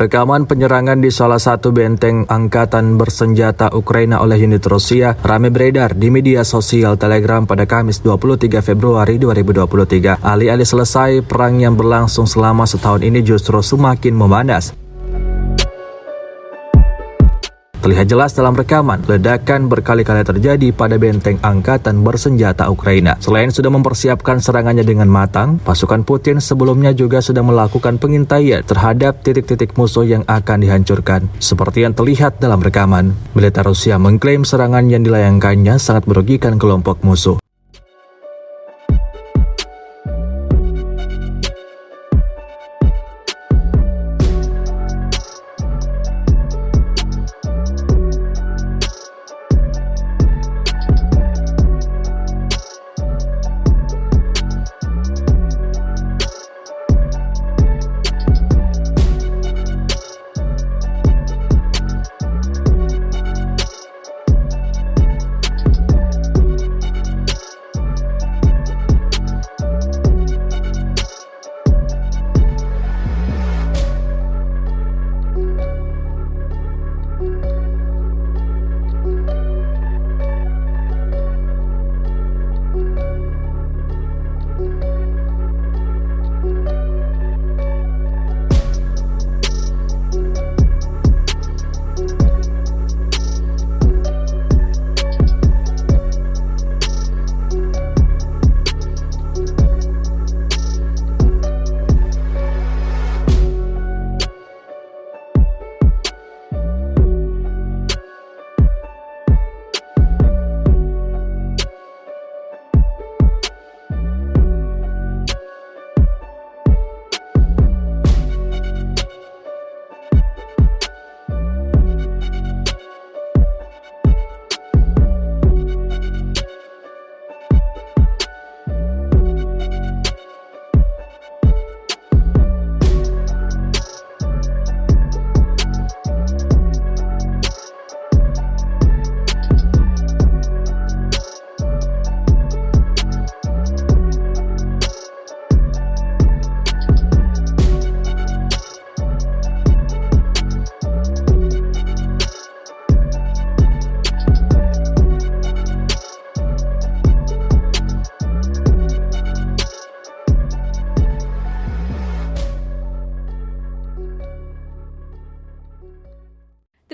Rekaman penyerangan di salah satu benteng angkatan bersenjata Ukraina oleh unit Rusia ramai beredar di media sosial Telegram pada Kamis 23 Februari 2023. Alih-alih selesai, perang yang berlangsung selama setahun ini justru semakin memanas. Terlihat jelas dalam rekaman, ledakan berkali-kali terjadi pada benteng angkatan bersenjata Ukraina. Selain sudah mempersiapkan serangannya dengan matang, pasukan Putin sebelumnya juga sudah melakukan pengintaian terhadap titik-titik musuh yang akan dihancurkan. Seperti yang terlihat dalam rekaman, militer Rusia mengklaim serangan yang dilayangkannya sangat merugikan kelompok musuh.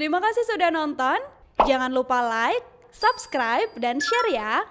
Terima kasih sudah nonton. Jangan lupa like, subscribe, dan share ya.